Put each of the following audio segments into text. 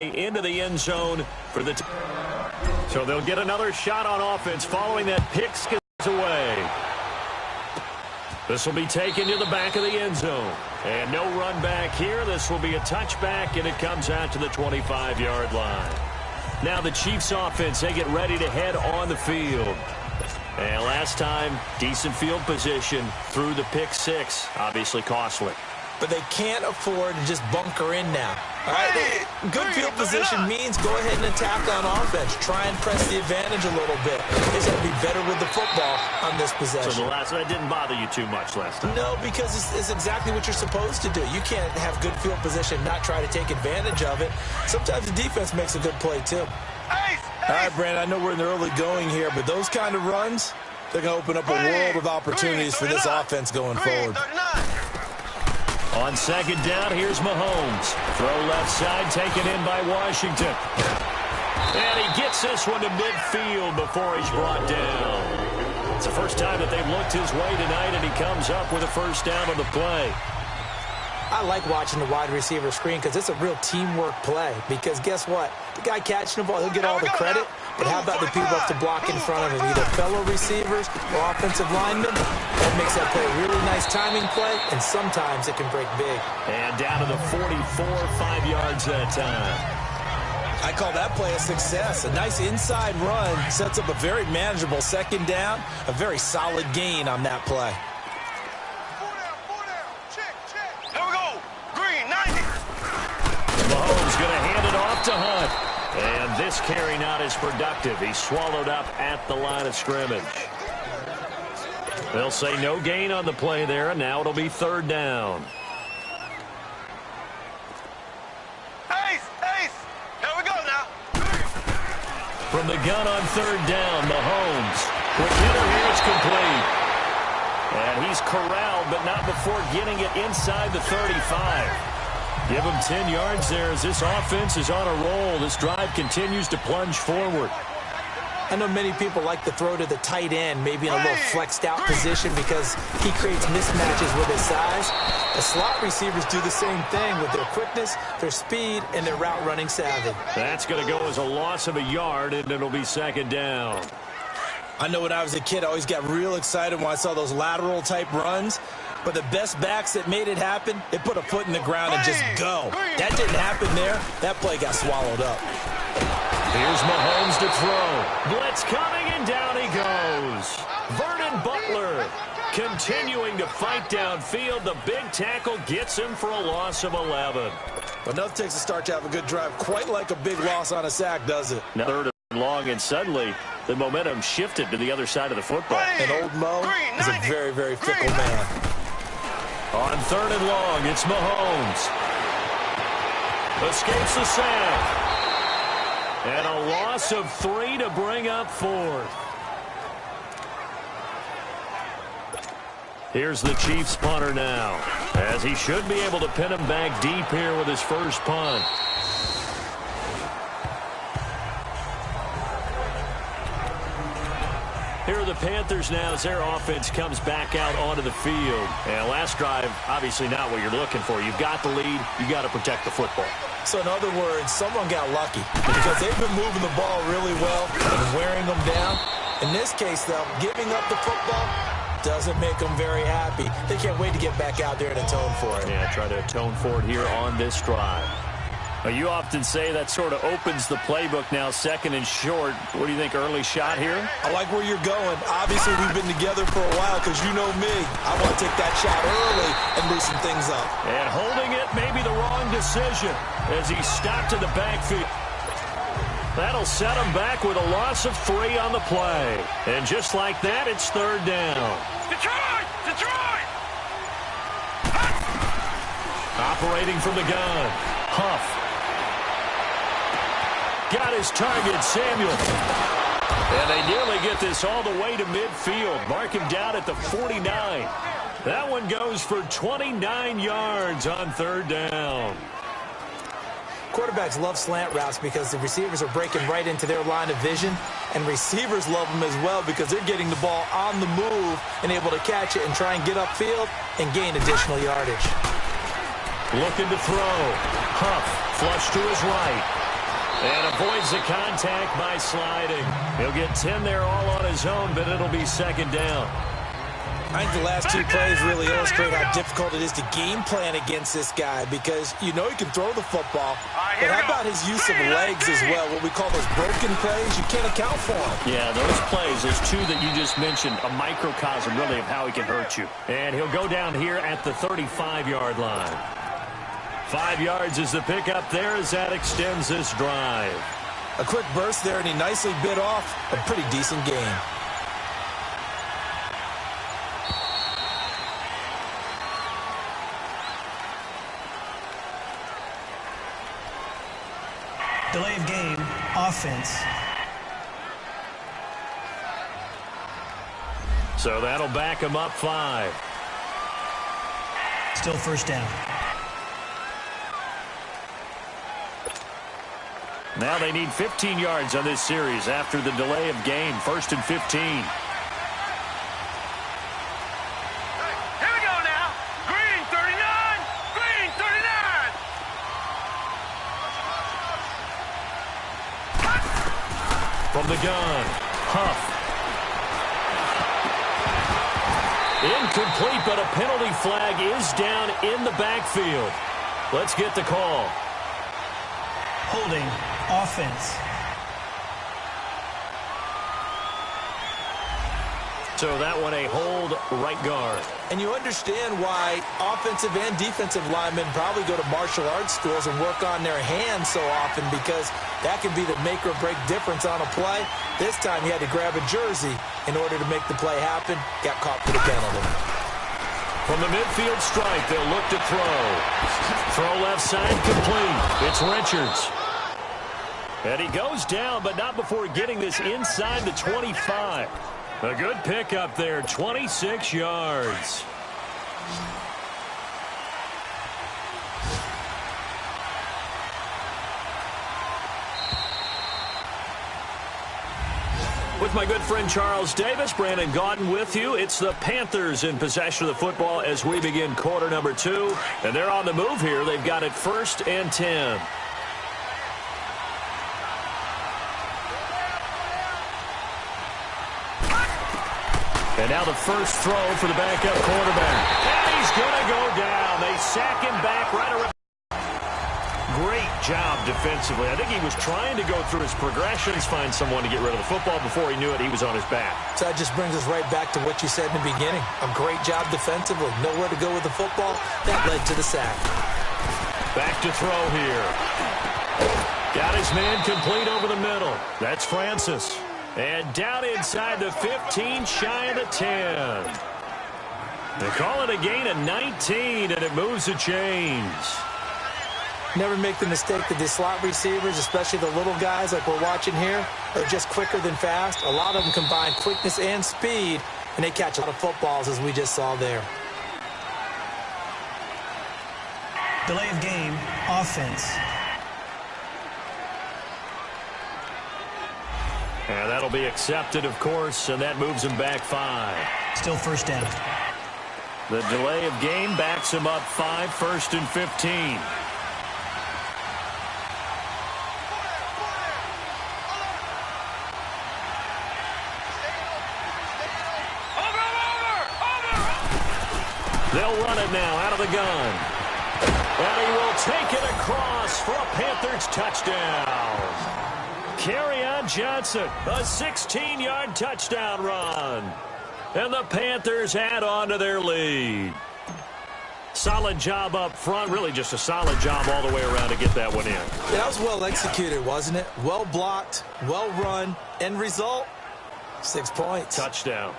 into the end zone for the so they'll get another shot on offense following that pick skips away. This will be taken to the back of the end zone. And no run back here. This will be a touchback, and it comes out to the 25-yard line. Now the Chiefs offense, they get ready to head on the field. And last time, decent field position through the pick six. Obviously costly. But they can't afford to just bunker in now. All right, good field position means go ahead and attack on offense. Try and press the advantage a little bit. They just have to be better with the football on this possession. So that didn't bother you too much last time? No, because it's exactly what you're supposed to do. You can't have good field position, not try to take advantage of it. Sometimes the defense makes a good play, too. All right, Brandon, I know we're in the early going here, but those kind of runs, they're going to open up a world of opportunities for this offense going forward. On second down, here's Mahomes. Throw left side, taken in by Washington. And he gets this one to midfield before he's brought down. It's the first time that they've looked his way tonight, and he comes up with a first down on the play. I like watching the wide receiver screen because it's a real teamwork play. Because guess what? The guy catching the ball, he'll get all the credit. But how about the people up to block in front of him, either fellow receivers or offensive linemen? That makes that play a really nice timing play, and sometimes it can break big. And down to the 44, 5 yards that time. I call that play a success. A nice inside run sets up a very manageable second down, a very solid gain on that play. Mahomes going to hand it off to Hunt. And this carry not as productive. He's swallowed up at the line of scrimmage. They'll say no gain on the play there, and now it'll be third down. Ace! Here we go now. From the gun on third down, Mahomes. Quick hitter here, it's complete. And he's corralled, but not before getting it inside the 35. Give him 10 yards there as this offense is on a roll. This drive continues to plunge forward. I know many people like to throw to the tight end, maybe in a little flexed out position because he creates mismatches with his size. The slot receivers do the same thing with their quickness, their speed, and their route running savvy. That's going to go as a loss of a yard, and it'll be second down. I know when I was a kid, I always got real excited when I saw those lateral type runs. But the best backs that made it happen, they put a foot in the ground and just go. That didn't happen there. That play got swallowed up. Here's Mahomes to throw. Blitz coming, and down he goes. Vernon Butler continuing to fight downfield. The big tackle gets him for a loss of 11. But nothing takes a start to have a good drive quite like a big loss on a sack, does it? Now third and long, and suddenly the momentum shifted to the other side of the football. And old Mo is a very, very fickle man. On third and long, it's Mahomes. Escapes the sack. And a loss of 3 to bring up fourth. Here's the Chiefs punter now, as he should be able to pin him back deep here with his first punt. Here are the Panthers now as their offense comes back out onto the field. And last drive, obviously not what you're looking for. You've got the lead. You've got to protect the football. So in other words, someone got lucky because they've been moving the ball really well and wearing them down. In this case, though, giving up the football doesn't make them very happy. They can't wait to get back out there and atone for it. Yeah, try to atone for it here on this drive. Well, you often say that sort of opens the playbook now, second and short. What do you think, early shot here? I like where you're going. Obviously, we've been together for a while because you know me. I want to take that shot early and loosen things up. And holding it may be the wrong decision as he stopped in the backfield. That'll set him back with a loss of 3 on the play. And just like that, it's third down. Detroit! Operating from the gun, Huff. Got his target, Samuel. And they nearly get this all the way to midfield. Mark him down at the 49. That one goes for 29 yards on third down. Quarterbacks love slant routes because the receivers are breaking right into their line of vision, and receivers love them as well because they're getting the ball on the move and able to catch it and try and get upfield and gain additional yardage. Looking to throw. Huff, flush to his right. And avoids the contact by sliding. He'll get 10 there all on his own, but it'll be second down. I think the last two plays really illustrate how difficult it is to game plan against this guy because you know he can throw the football, but how about his use of legs as well, what we call those broken plays? You can't account for them. Yeah, those plays, those two that you just mentioned, a microcosm really of how he can hurt you. And he'll go down here at the 35-yard line. 5 yards is the pickup there as that extends this drive. A quick burst there, and he nicely bit off a pretty decent game. Delay of game, offense. So that'll back him up 5. Still first down. Now they need 15 yards on this series after the delay of game. 1st and 15. Here we go now. Green 39. Green 39. From the gun, Huff. Incomplete, but a penalty flag is down in the backfield. Let's get the call. Holding, offense. So that one a hold right guard. And you understand why offensive and defensive linemen probably go to martial arts schools and work on their hands so often because that can be the make or break difference on a play. This time he had to grab a jersey in order to make the play happen. Got caught for the penalty. From the midfield stripe, they'll look to throw. Throw left side complete. It's Richards. And he goes down, but not before getting this inside the 25. A good pickup there, 26 yards. With my good friend Charles Davis, Brandon Gaudin with you. It's the Panthers in possession of the football as we begin quarter number 2. And they're on the move here. They've got it 1st and 10. And now the first throw for the backup quarterback. And he's going to go down. They sack him back right around. Great job defensively. I think he was trying to go through his progressions, find someone to get rid of the football. Before he knew it, he was on his back. So that just brings us right back to what you said in the beginning. A great job defensively. Nowhere to go with the football. That led to the sack. Back to throw here. Got his man complete over the middle. That's Francis. And down inside the 15, shy of the 10. They call it a gain of 19, and it moves the chains. Never make the mistake that the slot receivers, especially the little guys like we're watching here, are just quicker than fast. A lot of them combine quickness and speed, and they catch a lot of footballs, as we just saw there. Delay of game, offense. And that'll be accepted, of course, and that moves him back 5. Still first down. The delay of game backs him up 5, 1st and 15. They'll run it now out of the gun. And he will take it across for a Panthers touchdown. Kerryon Johnson, a 16-yard touchdown run. And the Panthers add on to their lead. Solid job up front. Really just a solid job all the way around to get that one in. Yeah, that was well executed, wasn't it? Well blocked, well run. End result, 6 points. Touchdown.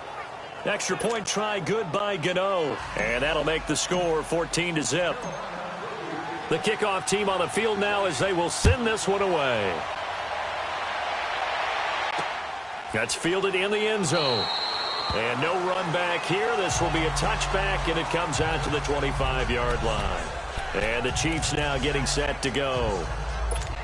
Extra point try good by Gano. And that'll make the score 14-0. The kickoff team on the field now as they will send this one away. That's fielded in the end zone. And no run back here. This will be a touchback, and it comes out to the 25-yard line. And the Chiefs now getting set to go.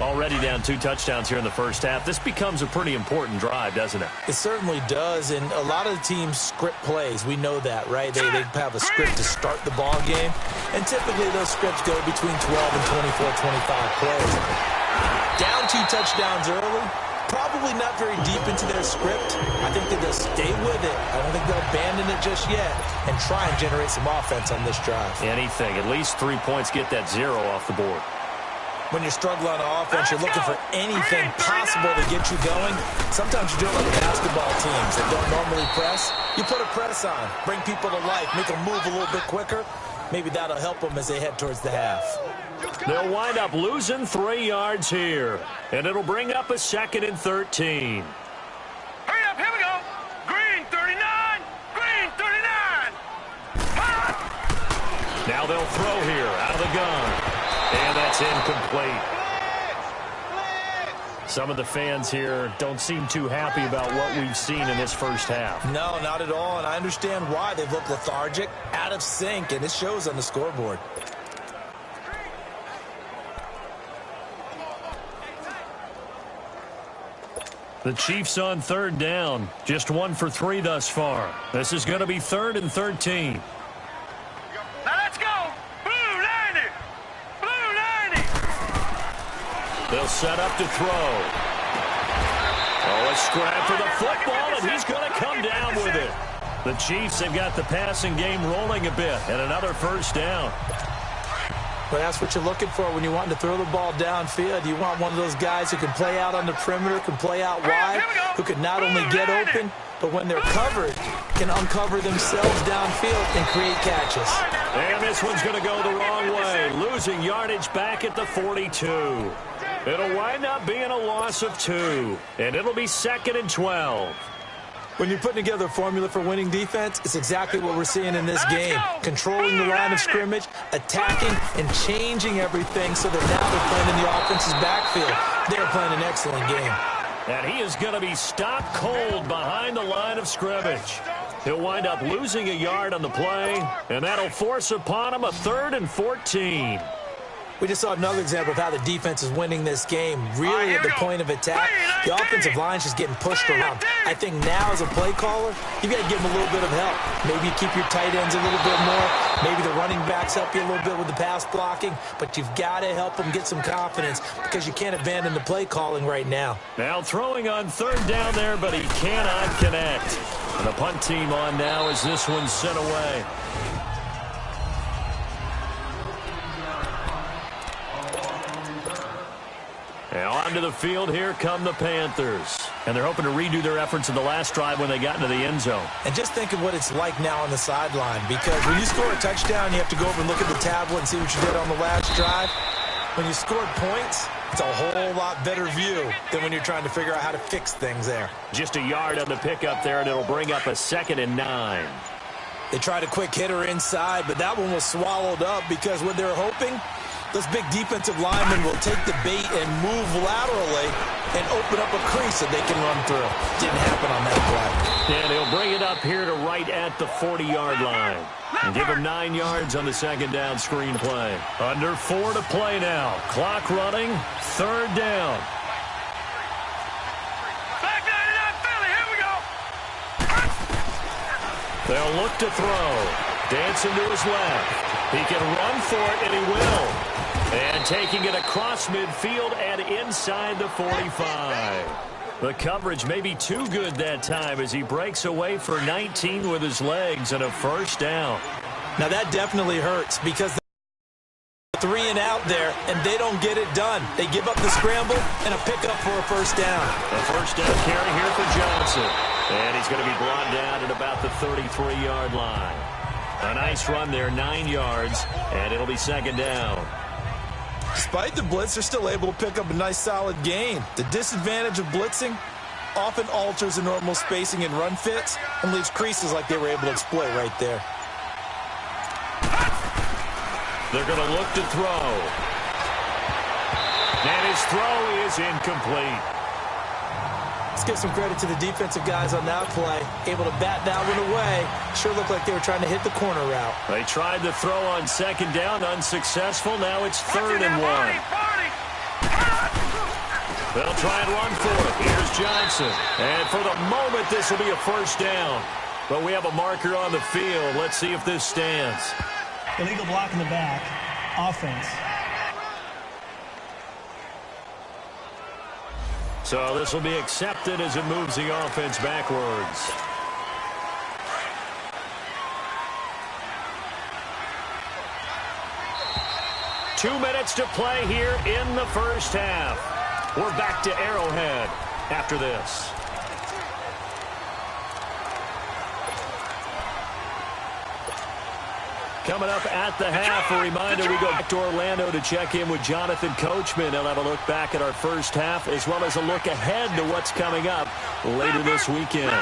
Already down 2 touchdowns here in the first half. This becomes a pretty important drive, doesn't it? It certainly does, and a lot of the teams script plays. We know that, right? They have a script to start the ball game, and typically those scripts go between 12 and 24, 25 plays. Down 2 touchdowns early. Probably not very deep into their script. I think that they'll stay with it. I don't think they'll abandon it just yet and try and generate some offense on this drive. Anything. At least 3 points, get that 0 off the board. When you're struggling on offense, you're looking for anything possible to get you going. Sometimes you do it like basketball teams that don't normally press. You put a press on, bring people to life, make them move a little bit quicker. Maybe that'll help them as they head towards the half. They'll wind up losing 3 yards here, and it'll bring up a 2nd and 13. Hurry up, here we go. Green 39, green 39. Now they'll throw here out of the gun. And that's incomplete. Some of the fans here don't seem too happy about what we've seen in this first half. No, not at all, and I understand why. They've looked lethargic, out of sync, and it shows on the scoreboard. The Chiefs on 3rd down. Just 1 for 3 thus far. This is going to be 3rd and 13. Now let's go. Blue 90. Blue 90. They'll set up to throw. Oh, a scrap for the football, and he's going to come down with it. The Chiefs have got the passing game rolling a bit, and another 1st down. But that's what you're looking for when you want to throw the ball downfield. You want one of those guys who can play out on the perimeter, can play out wide, who can not only get open, but when they're covered, can uncover themselves downfield and create catches. And this one's going to go the wrong way, losing yardage back at the 42. It'll wind up being a loss of 2, and it'll be 2nd and 12. When you're putting together a formula for winning defense, it's exactly what we're seeing in this game. Controlling the line of scrimmage, attacking, and changing everything so that now they're playing in the offense's backfield. They're playing an excellent game. And he is going to be stopped cold behind the line of scrimmage. He'll wind up losing a yard on the play, and that'll force upon him a 3rd and 14. We just saw another example of how the defense is winning this game, really at the point of attack. The offensive line's just getting pushed around. I think now as a play caller, you've got to give them a little bit of help. Maybe you keep your tight ends a little bit more. Maybe the running backs help you a little bit with the pass blocking. But you've got to help them get some confidence because you can't abandon the play calling right now. Now throwing on 3rd down there, but he cannot connect. And the punt team on now as this one's sent away. Now onto the field, here come the Panthers. And they're hoping to redo their efforts in the last drive when they got into the end zone. And just think of what it's like now on the sideline, because when you score a touchdown, you have to go over and look at the tablet and see what you did on the last drive. When you scored points, it's a whole lot better view than when you're trying to figure out how to fix things there. Just a yard on the pickup there, and it'll bring up a 2nd and 9. They tried a quick hitter inside, but that one was swallowed up because what they're hoping, those big defensive linemen will take the bait and move laterally and open up a crease that they can run through. Didn't happen on that play. And he'll bring it up here to right at the 40-yard line. And give him 9 yards on the 2nd down screen play. Under 4 to play now. Clock running. 3rd down. Back 99 Philly, here we go. They'll look to throw. Dancing to his left. He can run for it, and he will. And taking it across midfield and inside the 45. The coverage may be too good that time as he breaks away for 19 with his legs and a 1st down. Now that definitely hurts because 3 and out there, and they don't get it done. They give up the scramble and a pickup for a 1st down. A 1st down carry here for Johnson. And he's going to be brought down at about the 33-yard line. A nice run there, 9 yards, and it'll be 2nd down. Despite the blitz, they're still able to pick up a nice, solid gain. The disadvantage of blitzing often alters the normal spacing and run fits and leaves creases like they were able to exploit right there. They're going to look to throw. And his throw is incomplete. Let's give some credit to the defensive guys on that play. Able to bat that one away. Sure looked like they were trying to hit the corner route. They tried to throw on 2nd down, unsuccessful. Now it's 3rd and 1. They'll try and run for it. Here's Johnson. And for the moment, this will be a 1st down. But we have a marker on the field. Let's see if this stands. Illegal block in the back. Offense. So this will be accepted as it moves the offense backwards. Two minutes to play here in the first half. We're back to Arrowhead after this. Coming up at the half, a reminder, we go back to Orlando to check in with Jonathan Coachman. He'll have a look back at our first half as well as a look ahead to what's coming up later this weekend.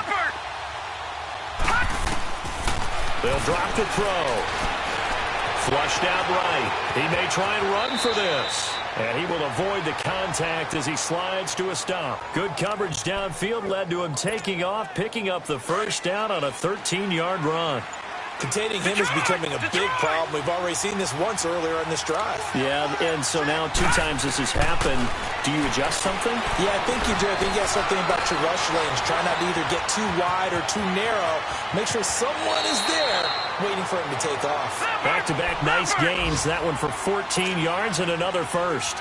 They'll drop the throw. Flushed out right. He may try and run for this. And he will avoid the contact as he slides to a stop. Good coverage downfield led to him taking off, picking up the first down on a 13-yard run. Containing him is becoming a big problem. We've already seen this once earlier in this drive. Yeah, and so now 2 times this has happened. Do you adjust something? Yeah, I think you do. I think you have something about your rush lanes. Try not to either get too wide or too narrow. Make sure someone is there waiting for him to take off. Back-to-back nice gains. That one for 14 yards and another first.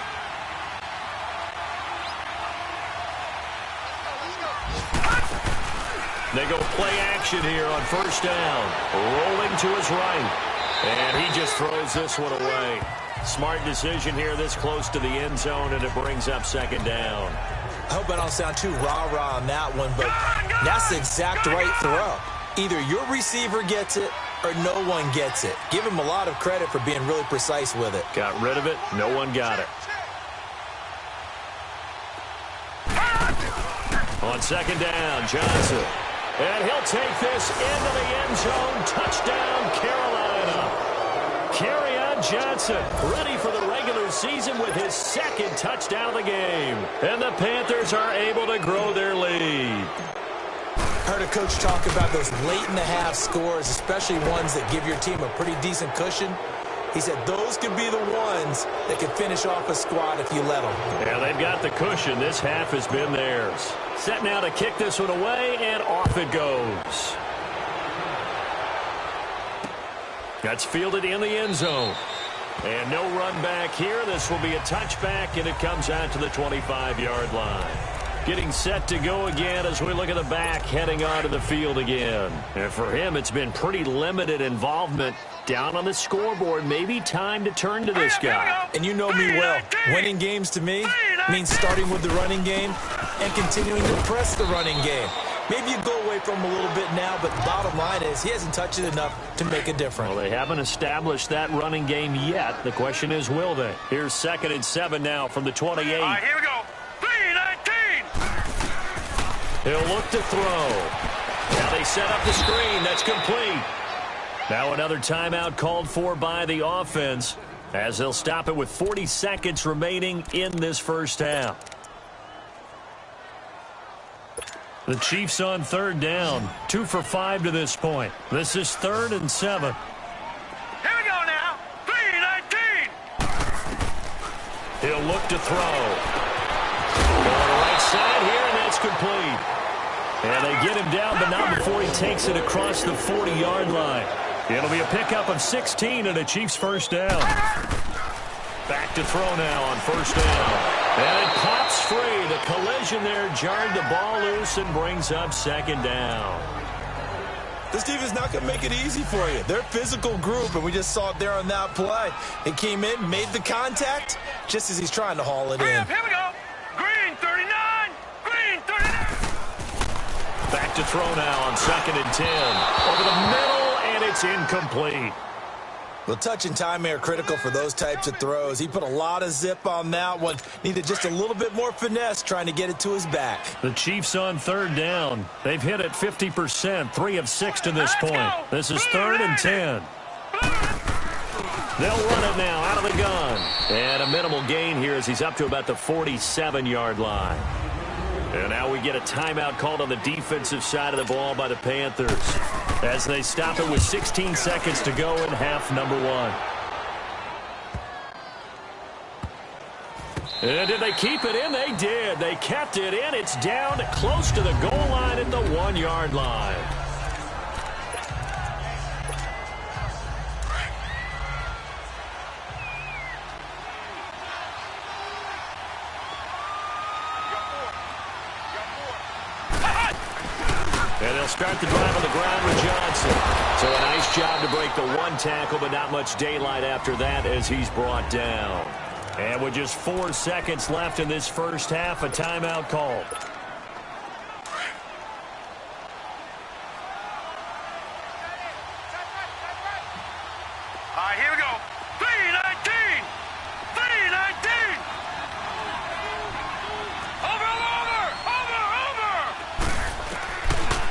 They go play action here on first down. Rolling to his right. And he just throws this one away. Smart decision here this close to the end zone, and it brings up second down. I hope I don't sound too rah-rah on that one, but that's the exact right throw. Either your receiver gets it or no one gets it. Give him a lot of credit for being really precise with it. Got rid of it. No one got it. On second down, Johnson. And he'll take this into the end zone. Touchdown, Carolina. Kerryon Johnson ready for the regular season with his second touchdown of the game. And the Panthers are able to grow their lead. Heard a coach talk about those late-in-the-half scores, especially ones that give your team a pretty decent cushion. He said those could be the ones that could finish off a squad if you let them. Yeah, they've got the cushion. This half has been theirs. Set now to kick this one away, and off it goes. That's fielded in the end zone. And no run back here. This will be a touchback, and it comes out to the 25-yard line. Getting set to go again as we look at the back, heading onto the field again. And for him, it's been pretty limited involvement. Down on the scoreboard, maybe time to turn to this guy. And you know me well. Winning games to me means starting with the running game and continuing to press the running game. Maybe you go away from him a little bit now, but the bottom line is he hasn't touched it enough to make a difference. Well, they haven't established that running game yet. The question is, will they? Here's 2nd and 7 now from the 28. All right, here we go. 3-19. He'll look to throw. Now they set up the screen. That's complete. Now another timeout called for by the offense as they'll stop it with 40 seconds remaining in this first half. The Chiefs on 3rd down. 2 for 5 to this point. This is 3rd and 7. Here we go now. 3-19. He'll look to throw. Going to the right side here, and that's complete. And they get him down, but not before he takes it across the 40-yard line. It'll be a pickup of 16 and a Chiefs first down. Back to throw now on first down. And it pops free. The collision there jarred the ball loose and brings up 2nd down. This team is not going to make it easy for you. They're a physical group, and we just saw it there on that play. They came in, made the contact, just as he's trying to haul it in. Here we go. Green 39. Green 39. Back to throw now on 2nd and 10. Over the middle, and it's incomplete. Well, touch and time are critical for those types of throws. He put a lot of zip on that one. Needed just a little bit more finesse trying to get it to his back. The Chiefs on 3rd down. They've hit it 50%, 3 of 6 to this point. This is 3rd and 10. They'll run it now out of the gun. And a minimal gain here as he's up to about the 47-yard line. And now we get a timeout called on the defensive side of the ball by the Panthers as they stop it with 16 seconds to go in half number 1. And did they keep it in? They did. They kept it in. It's down close to the goal line at the 1-yard line. And they'll start the drive on the ground with Johnson. So a nice job to break the one tackle, but not much daylight after that as he's brought down. And with just 4 seconds left in this first half, a timeout called. All right, here we go. 3-19. 3-19. Over.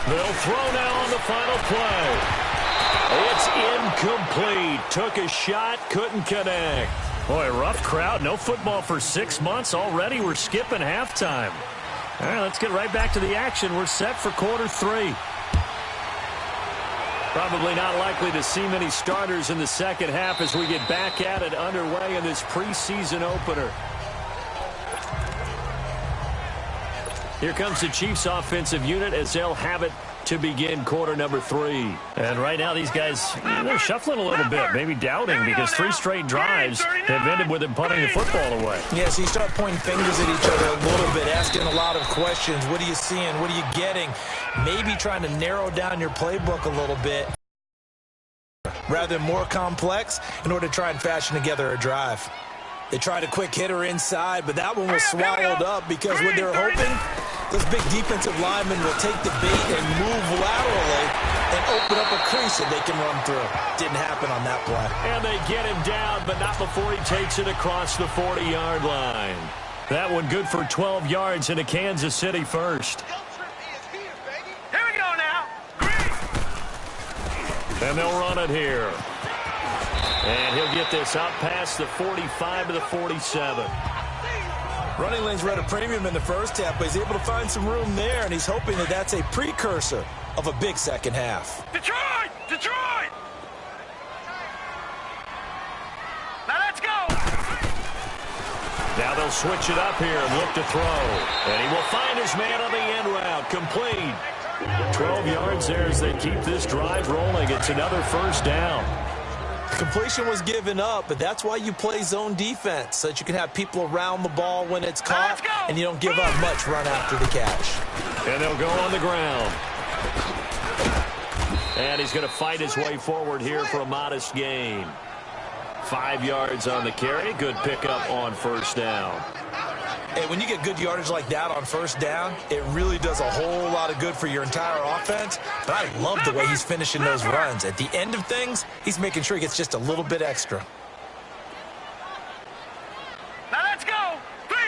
They'll throw now on the final play. It's incomplete. Took a shot, couldn't connect. Boy, rough crowd. No football for 6 months. Already we're skipping halftime. All right, let's get right back to the action. We're set for quarter 3. Probably not likely to see many starters in the second half as we get back at it underway in this preseason opener. Here comes the Chiefs offensive unit as they'll have it to begin quarter number 3. And right now these guys, they're shuffling a little bit, maybe doubting because 3 straight drives have ended with them punting the football away. Yeah, so you start pointing fingers at each other a little bit, asking a lot of questions. What are you seeing? What are you getting? Maybe trying to narrow down your playbook a little bit rather than more complex in order to try and fashion together a drive. They tried a quick hitter inside, but that one was swallowed up because what they're hoping, those big defensive linemen will take the bait and move laterally and open up a crease that they can run through. Didn't happen on that play. And they get him down, but not before he takes it across the 40-yard line. That one good for 12 yards into Kansas City first. Here we go now. Green. And they'll run it here. And he'll get this out past the 45 to the 47. Running lanes were at a premium in the first half, but he's able to find some room there, and he's hoping that that's a precursor of a big second half. Detroit! Detroit! Now let's go! Now they'll switch it up here and look to throw. And he will find his man on the end route. Complete. 12 yards there as they keep this drive rolling. It's another first down. Completion was given up, but that's why you play zone defense, so that you can have people around the ball when it's caught, and you don't give up much run after the catch. And they'll go on the ground. And he's going to fight his way forward here for a modest gain. 5 yards on the carry. Good pickup on first down. And when you get good yardage like that on first down, it really does a whole lot of good for your entire offense. But I love the way he's finishing those runs. At the end of things, he's making sure he gets just a little bit extra. Now let's go! 3.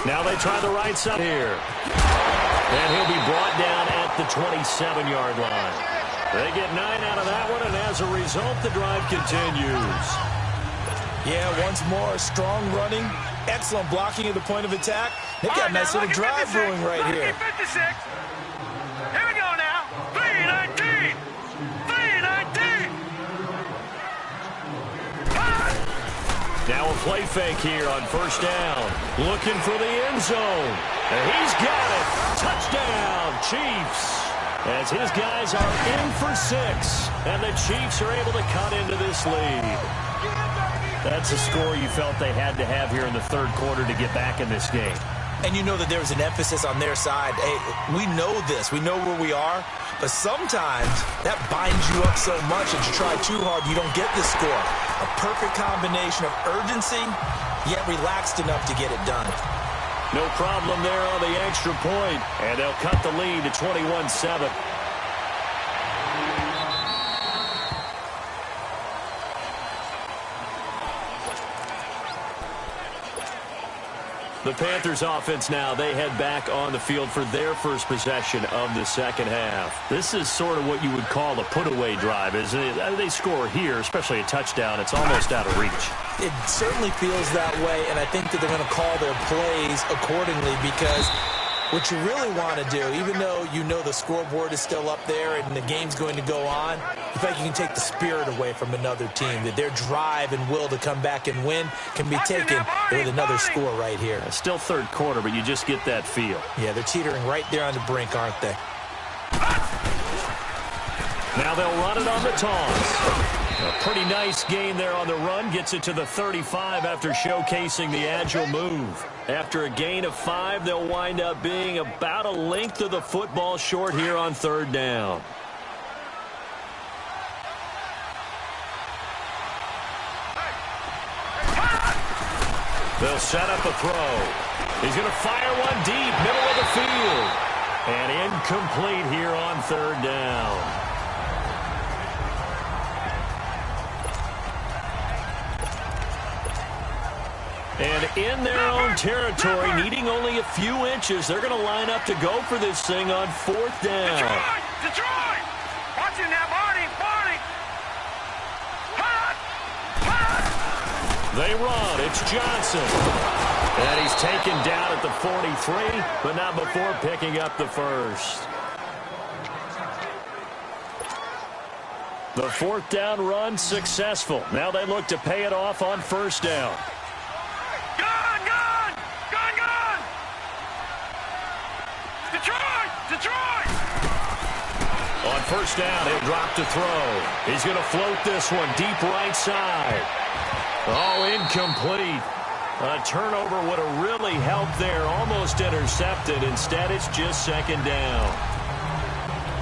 Now they try the right side here. And he'll be brought down at the 27-yard line. They get 9 out of that one, and as a result, the drive continues. Yeah, once more, strong running, excellent blocking at the point of attack. They've got a nice little drive brewing right here. 56. Here we go now. 3-19. 3-19. Now a play fake here on first down. Looking for the end zone. And he's got it. Touchdown, Chiefs. As his guys are in for 6. And the Chiefs are able to cut into this lead. That's a score you felt they had to have here in the third quarter to get back in this game. And you know that there was an emphasis on their side. Hey, we know this. We know where we are. But sometimes that binds you up so much that you try too hard, you don't get the score. A perfect combination of urgency, yet relaxed enough to get it done. No problem there on the extra point. And they'll cut the lead to 21-7. The Panthers offense now, they head back on the field for their first possession of the second half. This is sort of what you would call a put-away drive, isn't it? They score here, especially a touchdown. It's almost out of reach. It certainly feels that way, and I think that they're going to call their plays accordingly because what you really want to do, even though you know the scoreboard is still up there and the game's going to go on, in fact, you can take the spirit away from another team, that their drive and will to come back and win can be taken with another score right here. It's still third quarter, but you just get that feel. Yeah, they're teetering right there on the brink, aren't they? Now they'll run it on the toss. A pretty nice gain there on the run. Gets it to the 35 after showcasing the agile move. After a gain of 5, they'll wind up being about a length of the football short here on 3rd down. They'll set up a throw. He's going to fire one deep, middle of the field. And incomplete here on 3rd down. And in their own territory, needing only a few inches, they're going to line up to go for this thing on 4th down. Detroit! Watching that, Barney! They run. It's Johnson. And he's taken down at the 43, but not before picking up the first. The 4th down run successful. Now they look to pay it off on 1st down. Detroit! On 1st down, he'll drop to throw. He's going to float this one deep right side. Oh, incomplete. A turnover would have really helped there. Almost intercepted. Instead, it's just 2nd down.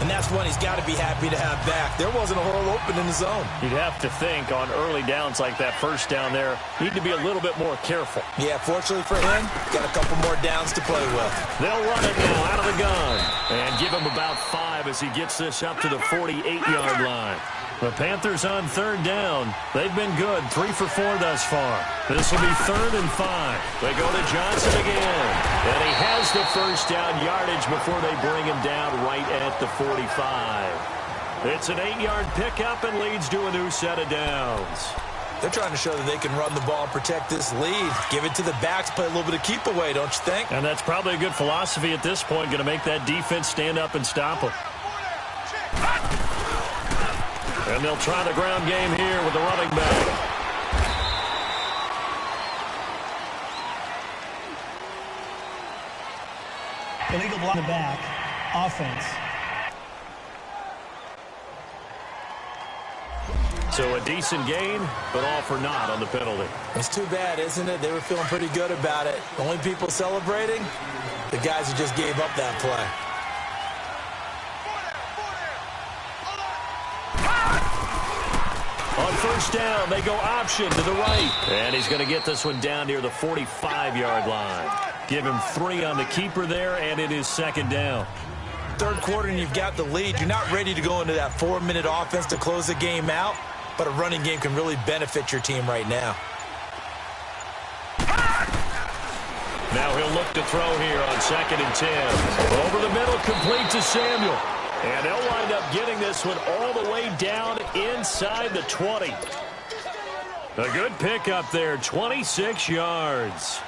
And that's one he's got to be happy to have back. There wasn't a hole open in the zone. You'd have to think on early downs like that 1st down there, need to be a little bit more careful. Yeah, fortunately for him, got a couple more downs to play with. They'll run it now out of the gun and give him about 5 as he gets this up to the 48-yard line. The Panthers on 3rd down. They've been good, 3 for 4 thus far. This will be 3rd and 5. They go to Johnson again. And he has the 1st down yardage before they bring him down right at the 45. It's an 8-yard pickup and leads to a new set of downs. They're trying to show that they can run the ball and protect this lead. Give it to the backs, play a little bit of keep away, don't you think? And that's probably a good philosophy at this point, going to make that defense stand up and stop them. And they'll try the ground game here with the running back. Illegal block in the back. Offense. So a decent gain, but all for naught on the penalty. It's too bad, isn't it? They were feeling pretty good about it. The only people celebrating, the guys who just gave up that play. On 1st down, they go option to the right. And he's going to get this one down near the 45-yard line. Give him 3 on the keeper there, and it is 2nd down. 3rd quarter, and you've got the lead. You're not ready to go into that 4-minute offense to close the game out, but a running game can really benefit your team right now. Now he'll look to throw here on 2nd and 10. Over the middle, complete to Samuel. And they'll wind up getting this one all the way down inside the 20. A good pickup there, 26 yards.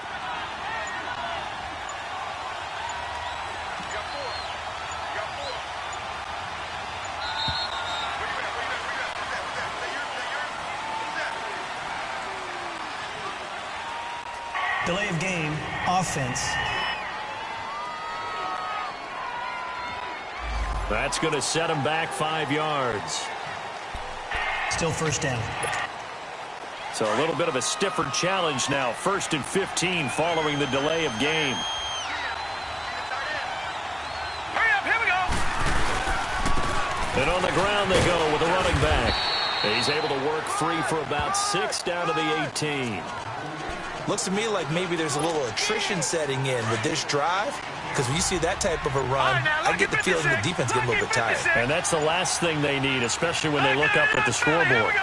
Delay of game. Offense. That's going to set him back 5 yards. Still 1st down. So a little bit of a stiffer challenge now. 1st and 15 following the delay of game. Hurry up, here we go. And on the ground they go with a running back. He's able to work free for about 6 down to the 18. Looks to me like maybe there's a little attrition setting in with this drive. Because when you see that type of a run, I get the feeling the defense gets a little bit tired. And that's the last thing they need, especially when they look up at the scoreboard.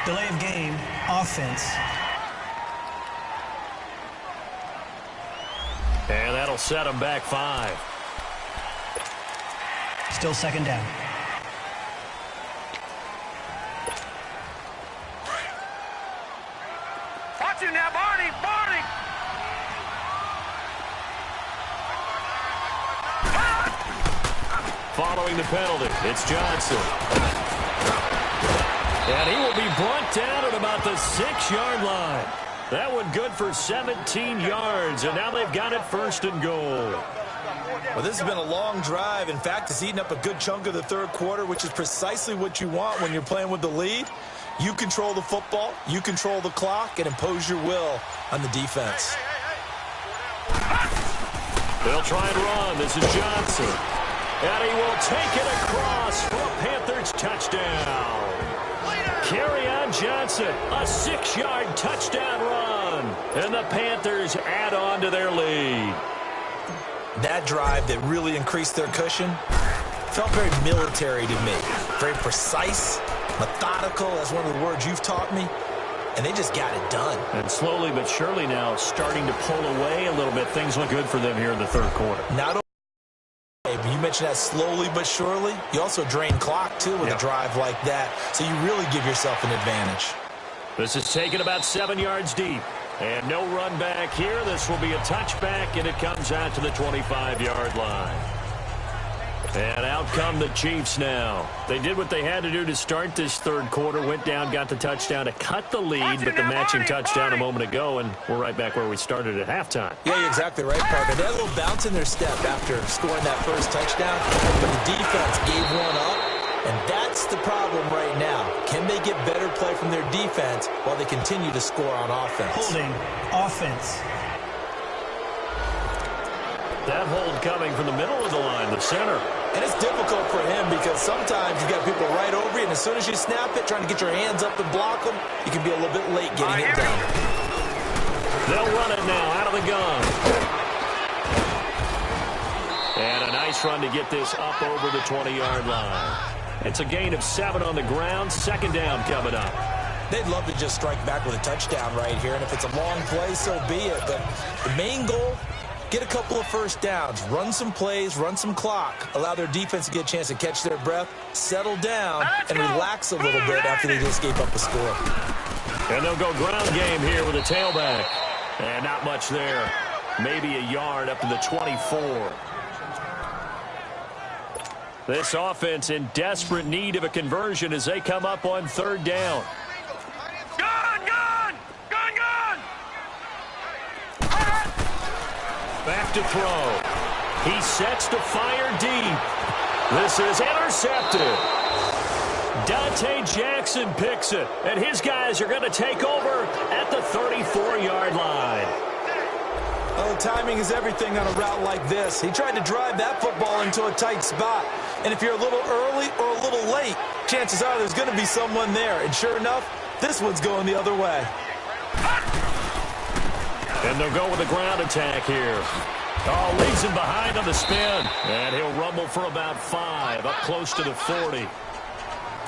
Delay of game. Offense. And that'll set them back 5. Still 2nd down. Watching now, Barney. Following the penalty, it's Johnson. And he will be brought down at about the 6-yard line. That one good for 17 yards, and now they've got it 1st and goal. Well, this has been a long drive. In fact, it's eaten up a good chunk of the third quarter, which is precisely what you want when you're playing with the lead. You control the football, you control the clock, and impose your will on the defense. They'll try and run. This is Johnson. And he will take it across for a Panthers touchdown. Kerryon Johnson, a 6-yard touchdown run. And the Panthers add on to their lead. That drive that really increased their cushion felt very military to me. Very precise, methodical. That's one of the words you've taught me. And they just got it done. And slowly but surely now starting to pull away a little bit. Things look good for them here in the third quarter. Not only, you mentioned that slowly but surely. You also drain clock, too, with a drive like that. So you really give yourself an advantage. This is taken about 7 yards deep. And no run back here. This will be a touchback, and it comes out to the 25-yard line. And out come the Chiefs now. They did what they had to do to start this third quarter. Went down, got the touchdown to cut the lead, but the matching touchdown a moment ago, and we're right back where we started at halftime. Yeah, you're exactly right, partner. They had a little bounce in their step after scoring that first touchdown, but the defense gave one up, and that's the problem right now. Can they get better play from their defense while they continue to score on offense? Holding offense. That hold coming from the middle of the line, the center. And it's difficult for him because sometimes you got people right over you, and as soon as you snap it, trying to get your hands up and block them, you can be a little bit late getting it done. They'll run it now out of the gun. And a nice run to get this up over the 20-yard line. It's a gain of 7 on the ground. 2nd down coming up. They'd love to just strike back with a touchdown right here, and if it's a long play, so be it. But the main goal, get a couple of first downs, run some plays, run some clock, allow their defense to get a chance to catch their breath, settle down, and relax a little bit after they just gave up a score. And they'll go ground game here with a tailback. And not much there. Maybe a yard up to the 24. This offense in desperate need of a conversion as they come up on 3rd down. Back to throw. He sets to fire deep. This is intercepted. Dante Jackson picks it, and his guys are going to take over at the 34-yard line. Well, timing is everything on a route like this. He tried to drive that football into a tight spot. And if you're a little early or a little late, chances are there's going to be someone there. And sure enough, this one's going the other way. And they'll go with a ground attack here. Oh, leaves him behind on the spin. And he'll rumble for about 5, up close to the 40.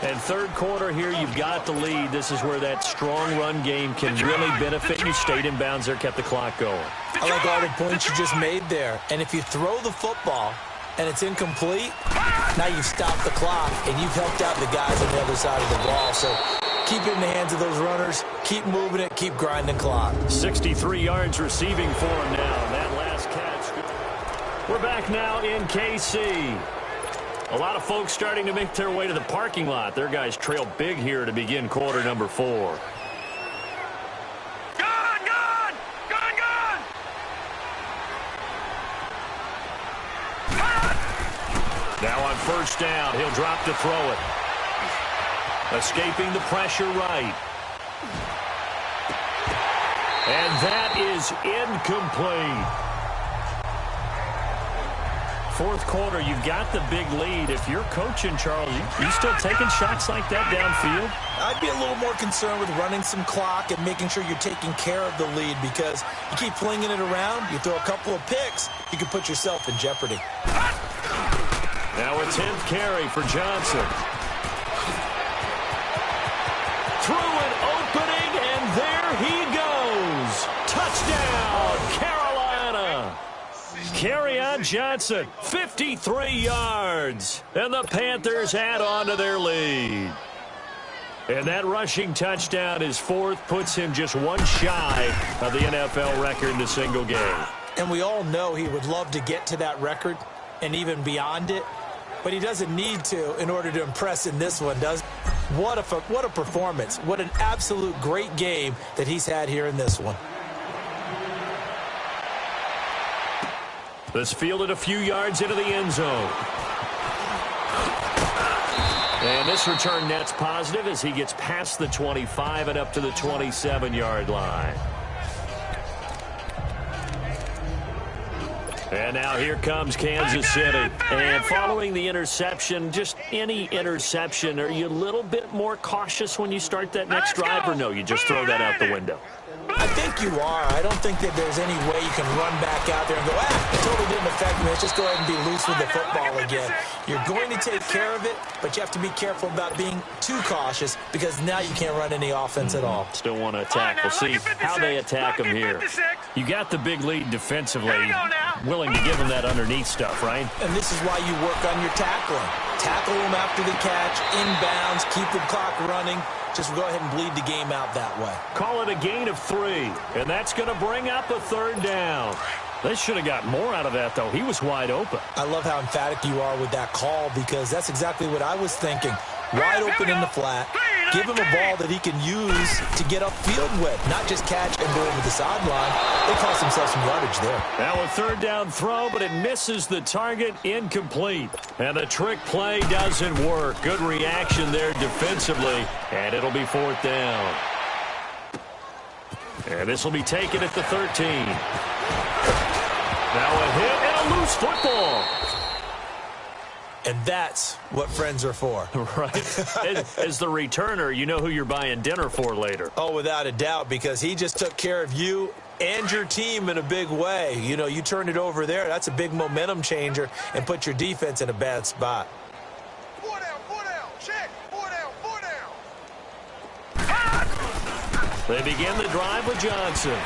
And third quarter here, you've got the lead. This is where that strong run game can really benefit you. Stayed in bounds there, kept the clock going. I like all the points you just made there. And if you throw the football and it's incomplete, now you've stopped the clock and you've helped out the guys on the other side of the ball. So keep it in the hands of those runners. Keep moving it. Keep grinding clock. 63 yards receiving for him now. That last catch. We're back now in KC. A lot of folks starting to make their way to the parking lot. Their guys trail big here to begin quarter number 4. Now on 1st down, he'll drop to throw it. Escaping the pressure right. And that is incomplete. 4th quarter, you've got the big lead. If you're coaching, Charles, you still taking shots like that downfield? I'd be a little more concerned with running some clock and making sure you're taking care of the lead, because you keep flinging it around, you throw a couple of picks, you can put yourself in jeopardy. Now a 10th carry for Johnson. Through an opening, and there he goes. Touchdown, Carolina. Kerryon Johnson, 53 yards. And the Panthers add on to their lead. And that rushing touchdown, his 4th, puts him just one shy of the NFL record in a single game. And we all know he would love to get to that record and even beyond it, but he doesn't need to in order to impress in this one, does he? What a performance. What an absolute great game that he's had here in this one. This fielded a few yards into the end zone. And this return net's positive as he gets past the 25 and up to the 27-yard line. And now here comes Kansas City. And following the interception, just any interception, are you a little bit more cautious when you start that next drive, or no, you just throw that out the window? I think you are. I don't think that there's any way you can run back out there and go, it totally didn't affect me. Let's just go ahead and be loose with the football again. You're going to take care of it, but you have to be careful about being too cautious because now you can't run any offense at all. Still want to attack. We'll see how they attack him here. You got the big lead defensively. Willing to give him that underneath stuff, right? And this is why you work on your tackling. Tackle them after the catch, inbounds, keep the clock running. Just go ahead and bleed the game out that way. Call it a gain of 3, and that's going to bring up a 3rd down. They should have got more out of that, though. He was wide open. I love how emphatic you are with that call because that's exactly what I was thinking. Wide open in the flat. Give him a ball that he can use to get upfield with, not just catch and go over the sideline. They cost themselves some yardage there. Now a 3rd down throw, but it misses the target, incomplete. And the trick play doesn't work. Good reaction there defensively, and it'll be 4th down. And this will be taken at the 13. Now a hit and a loose football. And that's what friends are for. Right. As the returner, you know who you're buying dinner for later. Oh, without a doubt, because he just took care of you and your team in a big way. You know, you turned it over there. That's a big momentum changer and put your defense in a bad spot. 4 down, check. 4 down. They begin the drive with Johnson.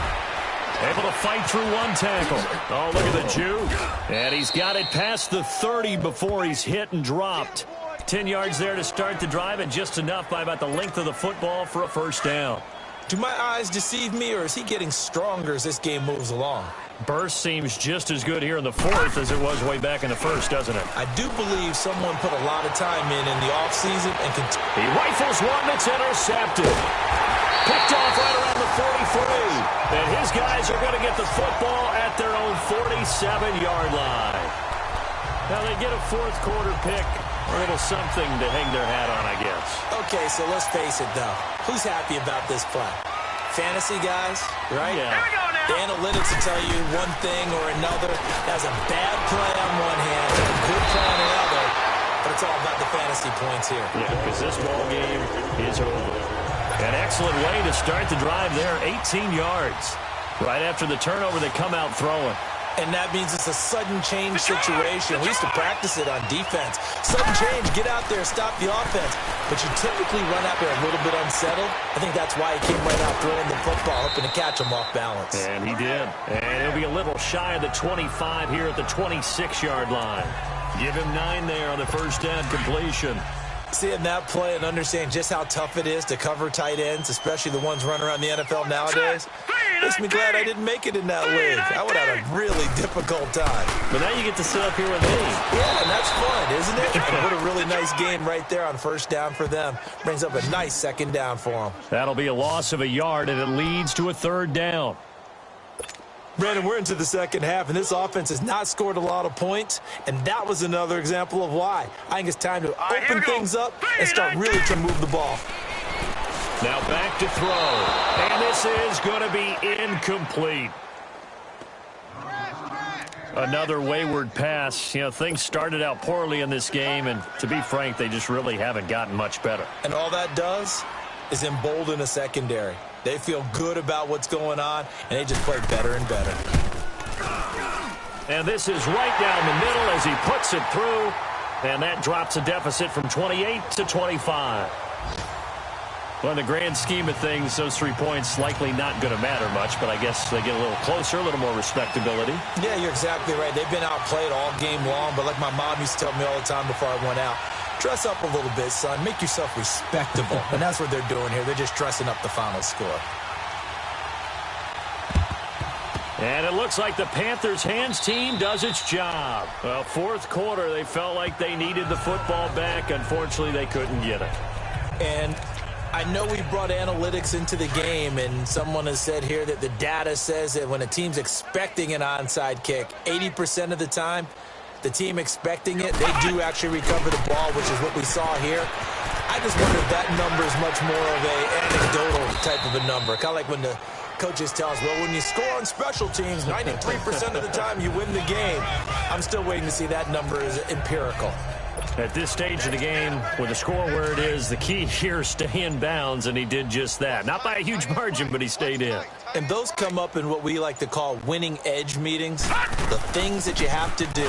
Able to fight through one tackle. Oh, look at the juke. And he's got it past the 30 before he's hit and dropped. 10 yards there to start the drive, and just enough by about the length of the football for a 1st down. Do my eyes deceive me, or is he getting stronger as this game moves along? Burst seems just as good here in the 4th as it was way back in the 1st, doesn't it? I do believe someone put a lot of time in the offseason and he rifles one that's intercepted. Picked off right around the 43. And his guys are going to get the football at their own 47-yard line. Now they get a 4th quarter pick. A little something to hang their hat on, I guess. Okay, so let's face it, though. Who's happy about this play? Fantasy guys, right? Yeah. The analytics will tell you one thing or another. That's a bad play on one hand, a good play on the other. But it's all about the fantasy points here. Yeah, because this ball game is over. An excellent way to start the drive there, 18 yards. Right after the turnover, they come out throwing. And that means it's a sudden change situation. We used to practice it on defense. Sudden change, get out there, stop the offense. But you typically run out there a little bit unsettled. I think that's why he came right out throwing the football, hoping to catch him off balance. And he did. And he'll be a little shy of the 25 here at the 26-yard line. Give him 9 there on the 1st down completion. Seeing that play and understanding just how tough it is to cover tight ends, especially the ones running around the NFL nowadays, makes me glad I didn't make it in that league. I would have had a really difficult time. But now you get to sit up here with me. Yeah, and that's fun, isn't it? And what a really nice game right there on 1st down for them. Brings up a nice 2nd down for them. That'll be a loss of a yard, and it leads to a 3rd down. Brandon, we're into the 2nd half, and this offense has not scored a lot of points, and that was another example of why. I think it's time to open things up and start really to move the ball. Now back to throw, and this is going to be incomplete. Another wayward pass. You know, things started out poorly in this game, and to be frank, they just really haven't gotten much better. And all that does is embolden a secondary. They feel good about what's going on, and they just play better and better. And this is right down the middle as he puts it through, and that drops a deficit from 28 to 25. Well, in the grand scheme of things, those 3 points likely not going to matter much, but I guess they get a little closer, a little more respectability. Yeah, you're exactly right. They've been outplayed all game long, but like my mom used to tell me all the time before I went out, dress up a little bit, son. Make yourself respectable. And that's what they're doing here. They're just dressing up the final score. And it looks like the Panthers' hands team does its job. Well, 4th quarter, they felt like they needed the football back. Unfortunately, they couldn't get it. And I know we brought analytics into the game, and someone has said here that the data says that when a team's expecting an onside kick, 80% of the time, the team expecting it, they do actually recover the ball, which is what we saw here. I just wonder if that number is much more of a anecdotal type of a number. Kind of like when the coaches tell us, well, when you score on special teams, 93% of the time you win the game. I'm still waiting to see that number is empirical. At this stage of the game, with the score where it is, the key here is stay in bounds, and he did just that. Not by a huge margin, but he stayed in. And those come up in what we like to call winning edge meetings. The things that you have to do,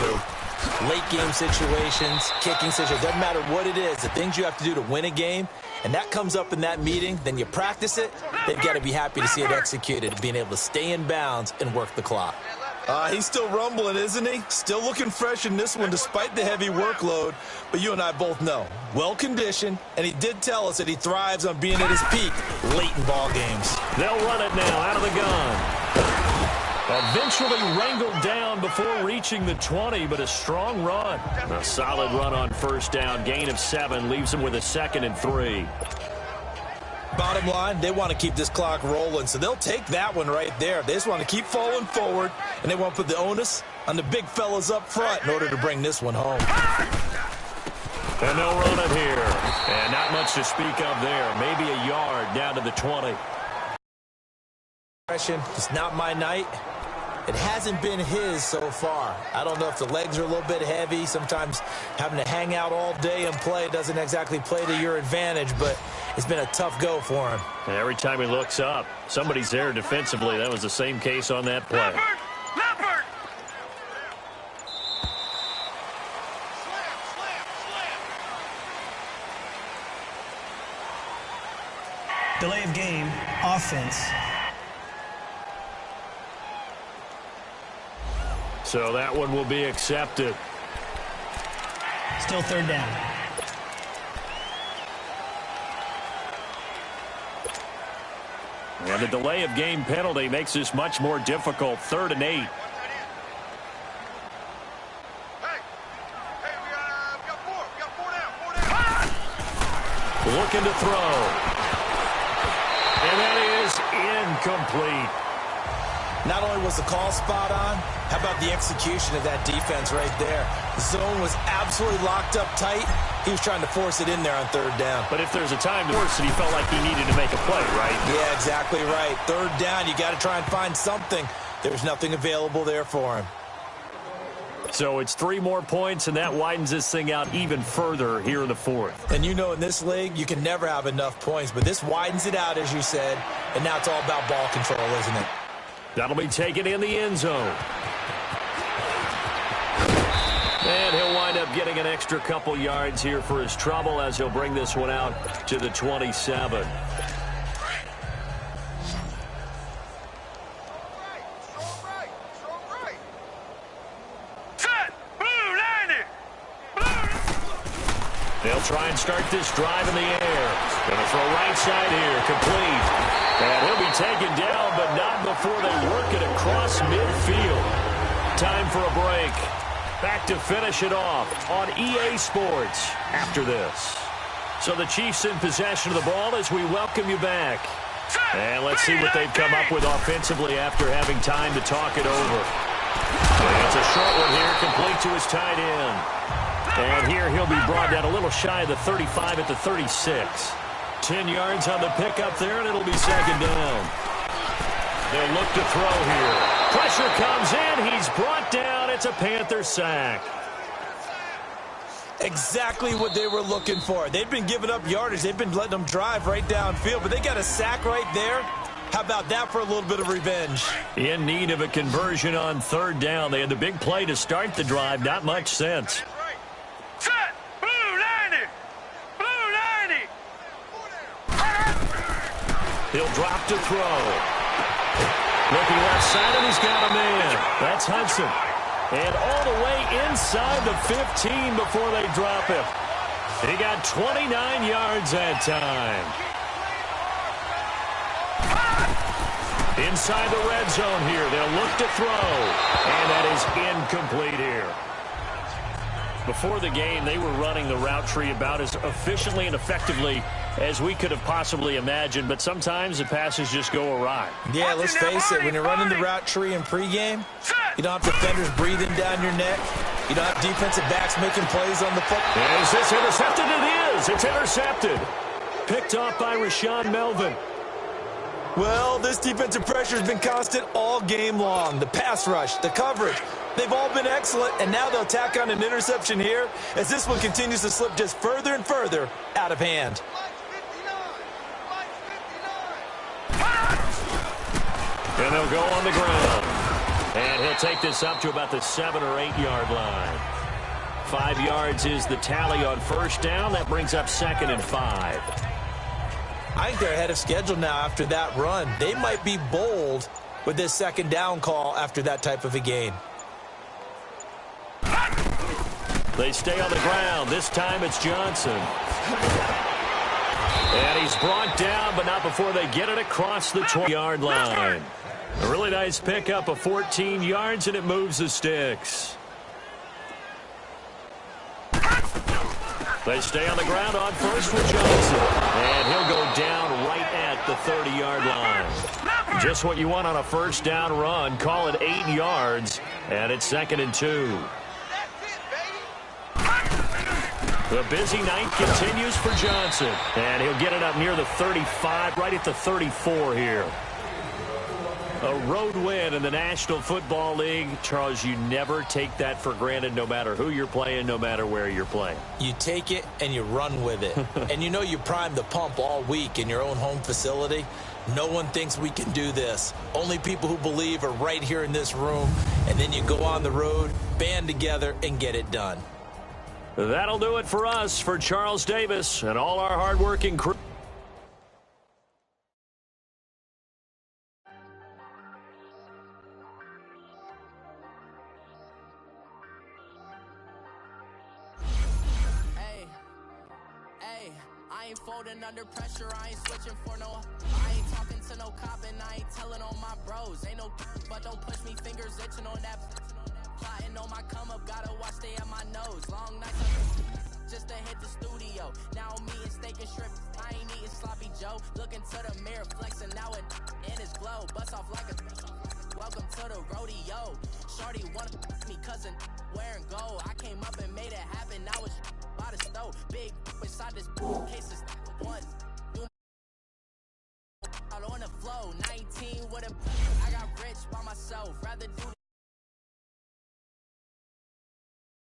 late game situations, kicking situations, doesn't matter what it is, the things you have to do to win a game, and that comes up in that meeting, then you practice it, they've got to be happy to see it executed, being able to stay in bounds and work the clock. He's still rumbling, isn't he? Still looking fresh in this one despite the heavy workload. But you and I both know, well-conditioned, and he did tell us that he thrives on being at his peak late in ball games. They'll run it now out of the gun. Eventually wrangled down before reaching the 20, but a strong run. A solid run on first down. Gain of 7 leaves him with a 2nd and 3. Bottom line, they want to keep this clock rolling, so they'll take that one right there. They just want to keep falling forward, and they want to put the onus on the big fellas up front in order to bring this one home. And they'll run it here. And not much to speak of there. Maybe a yard down to the 20. It's not my night. It hasn't been his so far. I don't know if the legs are a little bit heavy. Sometimes having to hang out all day and play doesn't exactly play to your advantage, but it's been a tough go for him. And every time he looks up, somebody's there defensively. That was the same case on that play. Leopard! Delay of game, offense. So that one will be accepted. Still third down. And the delay of game penalty makes this much more difficult. 3rd and 8. Hey, we got 4. We got 4 down. Looking to throw. And that is incomplete. Not only was the call spot on, how about the execution of that defense right there? The zone was absolutely locked up tight. He was trying to force it in there on 3rd down. But if there's a time to force it, he felt like he needed to make a play, right? Yeah, exactly right. 3rd down, you got to try and find something. There's nothing available there for him. So it's 3 more points, and that widens this thing out even further here in the 4th. And you know in this league, you can never have enough points, but this widens it out, as you said, and now it's all about ball control, isn't it? That'll be taken in the end zone. And he'll wind up getting an extra couple yards here for his trouble as he'll bring this one out to the 27. Set! Blue, 90! They'll try and start this drive in the air. Gonna throw right side here, complete. And he'll be taken down, but not before they work it across midfield. Time for a break. Back to finish it off on EA Sports after this. So the Chiefs in possession of the ball as we welcome you back. And let's see what they've come up with offensively after having time to talk it over. And it's a short one here, complete to his tight end. And here he'll be brought down a little shy of the 35 at the 36. 10 yards on the pickup there, and it'll be 2nd down. They'll look to throw here. Pressure comes in. He's brought down. It's a Panther sack. Exactly what they were looking for. They've been giving up yardage. They've been letting them drive right downfield, but they got a sack right there. How about that for a little bit of revenge? In need of a conversion on 3rd down. They had the big play to start the drive. Not much sense. Set! Blue, 90! Blue, 90! He'll drop to throw. Looking left side, and he's got a man. That's Hudson. And all the way inside the 15 before they drop him. He got 29 yards that time. Inside the red zone here. They'll look to throw. And that is incomplete here. Before the game, they were running the route tree about as efficiently and effectively as we could have possibly imagined, but sometimes the passes just go awry. Yeah, let's face it, when you're running the route tree in pregame, you don't have defenders breathing down your neck. You don't have defensive backs making plays on the football. Is this intercepted? It is. It's intercepted. Picked off by Rashaan Melvin. Well, this defensive pressure has been constant all game long. The pass rush, the coverage, they've all been excellent, and now they'll tack on an interception here as this one continues to slip just further and further out of hand. And they'll go on the ground. And he'll take this up to about the 7 or 8 yard line. 5 yards is the tally on first down. That brings up 2nd and 5. I think they're ahead of schedule now after that run. They might be bold with this 2nd down call after that type of a gain. They stay on the ground. This time it's Johnson. And he's brought down, but not before they get it across the 20-yard line. A really nice pickup of 14 yards, and it moves the sticks. They stay on the ground on first with Johnson. And he'll go down right at the 30-yard line. Just what you want on a first down run. Call it 8 yards, and it's 2nd and 2. The busy night continues for Johnson. And he'll get it up near the 35, right at the 34 here. A road win in the National Football League. Charles, you never take that for granted, no matter who you're playing, no matter where you're playing. You take it and you run with it. And you know you primed the pump all week in your own home facility. No one thinks we can do this. Only people who believe are right here in this room. And then you go on the road, band together, and get it done. That'll do it for us, for Charles Davis and all our hardworking crew. Folding under pressure, I ain't switching for no. I ain't talking to no cop and I ain't telling on my bros. Ain't no but don't push me, fingers itching on that. Plotting on my come up, gotta watch stay at my nose. Long nights just to hit the studio. Now I'm eating steak and shrimp. I ain't eating sloppy Joe. Looking to the mirror, flexing now it in his glow. Bust off like a welcome to the rodeo. Shorty wanna me cousin wearing gold. I came up and made it happen. Now it's by the stove. Big inside this cases.